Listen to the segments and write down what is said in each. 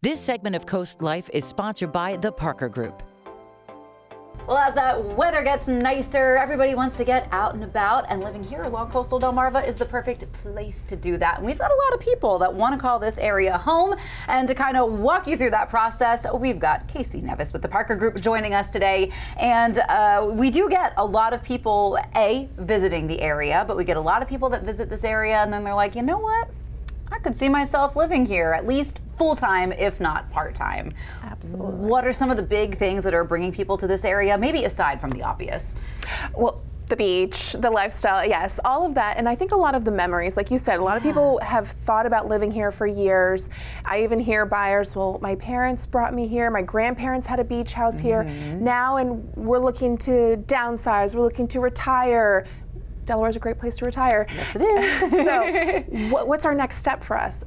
This segment of Coast Life is sponsored by the Parker Group. Well, as that weather gets nicer, everybody wants to get out and about, and living here along coastal Delmarva is the perfect place to do that. And we've got a lot of people that want to call this area home, and to kind of walk you through that process, we've got Casey Nevis with the Parker Group joining us today. And we do get a lot of people, visiting the area, but we get a lot of people that visit this area and then they're like, you know what? I could see myself living here, at least full-time, if not part-time. Absolutely. What are some of the big things that are bringing people to this area, maybe aside from the obvious? Well, the beach, the lifestyle, yes, all of that. And I think a lot of the memories, like you said, a lot of people have thought about living here for years. I even hear buyers, well, my parents brought me here, my grandparents had a beach house here now, and we're looking to downsize, we're looking to retire. Delaware's a great place to retire. Yes, it is. So what's our next step for us?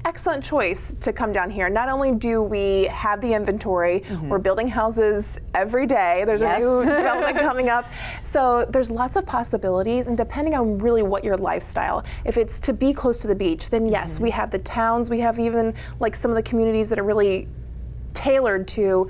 Excellent choice to come down here. Not only do we have the inventory, we're building houses every day. There's a new development coming up. So there's lots of possibilities, and depending on really what your lifestyle, if it's to be close to the beach, then yes, we have the towns, we have even like some of the communities that are really tailored to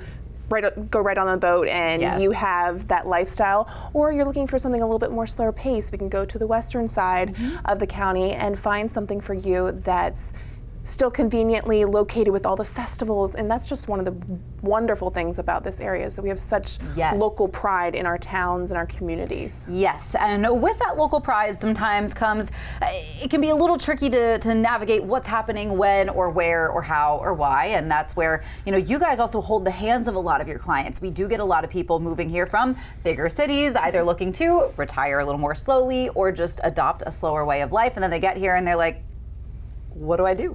go right on the boat and you have that lifestyle. Or you're looking for something a little bit more slower pace, we can go to the western side of the county and find something for you that's still conveniently located with all the festivals, and that's just one of the wonderful things about this area, is that we have such local pride in our towns and our communities. Yes, and with that local pride sometimes comes, it can be a little tricky to navigate what's happening when or where or how or why, and that's where, you guys also hold the hands of a lot of your clients. We do get a lot of people moving here from bigger cities, either looking to retire a little more slowly or just adopt a slower way of life, and then they get here and they're like, what do I do?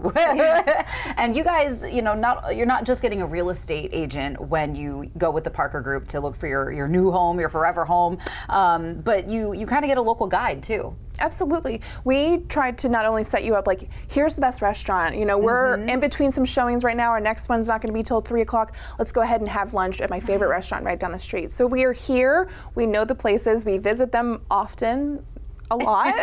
And you guys, you're not just getting a real estate agent when you go with the Parker Group to look for your new home, your forever home, but you kind of get a local guide too. Absolutely. We tried to not only set you up like, here's the best restaurant. We're in between some showings right now. Our next one's not going to be till 3 o'clock. Let's go ahead and have lunch at my favorite restaurant right down the street. So we are here. We know the places. We visit them often. A lot.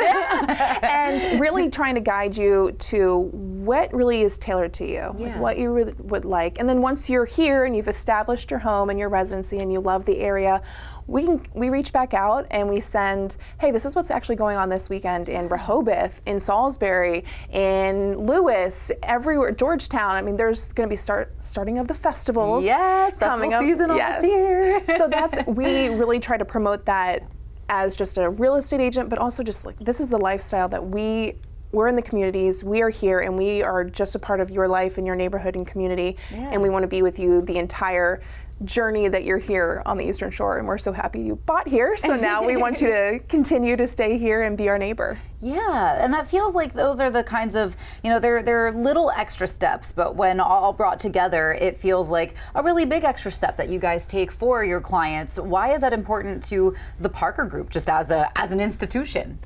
And really trying to guide you to what really is tailored to you, like what you really would like. And then once you're here and you've established your home and your residency and you love the area, we reach back out and we send, hey, this is what's actually going on this weekend in Rehoboth, in Salisbury, in Lewis, everywhere, Georgetown. I mean, there's going to be starting of the festivals. Yes, coming festival season almost here. So we really try to promote that as just a real estate agent, but also just like, this is the lifestyle that we're in the communities, we are here, and we are just a part of your life and your neighborhood and community, and we want to be with you the entire journey that you're here on the Eastern Shore, and we're so happy you bought here, so now we want you to continue to stay here and be our neighbor. Yeah, and that feels like those are the kinds of, they're little extra steps, but when all brought together, it feels like a really big extra step that you guys take for your clients. Why is that important to the Parker Group, just as an institution?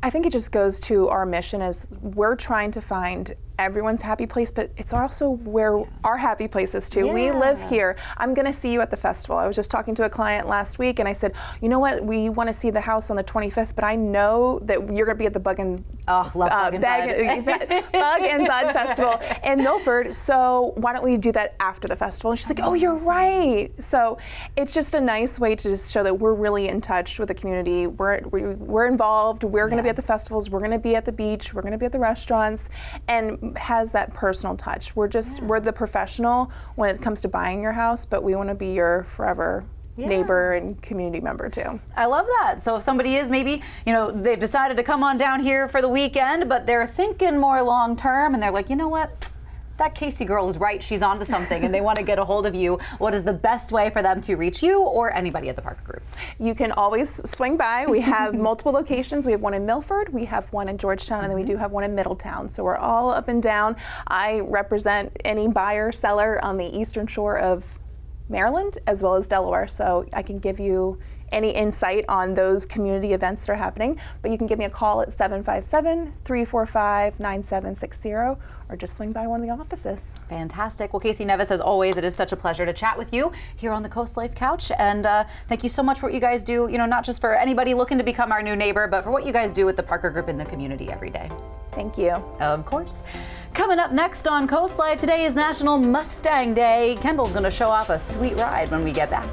I think it just goes to our mission, as we're trying to find everyone's happy place, but it's also where our happy place is too. We live here. I'm going to see you at the festival. I was just talking to a client last week and I said, you know what, we want to see the house on the 25th, but I know that you're going to be at the Bug and Bud Festival in Milford, so why don't we do that after the festival? And she's like, oh, you're right. So it's just a nice way to just show that we're really in touch with the community. We're involved. We're going to be at the festivals. We're going to be at the beach. We're going to be at the restaurants, and has that personal touch. We're the professional when it comes to buying your house, but we want to be your forever neighbor and community member too. I love that. So if somebody is maybe, they've decided to come on down here for the weekend, but they're thinking more long term and they're like, you know what? That Casey girl is right, she's onto something, and they want to get a hold of you. What is the best way for them to reach you or anybody at the Parker Group? You can always swing by. We have multiple locations. We have one in Milford, we have one in Georgetown, and then we do have one in Middletown. So we're all up and down. I represent any buyer, seller on the Eastern Shore of Maryland as well as Delaware, so I can give you any insight on those community events that are happening, but you can give me a call at 757-345-9760 or just swing by one of the offices. Fantastic. Well, Casey Nevis, as always, it is such a pleasure to chat with you here on the CoastLife Couch, and thank you so much for what you guys do, not just for anybody looking to become our new neighbor, but for what you guys do with the Parker Group in the community every day. Thank you. Of course. Coming up next on Coast Life, today is National Mustang Day. Kendall's going to show off a sweet ride when we get back.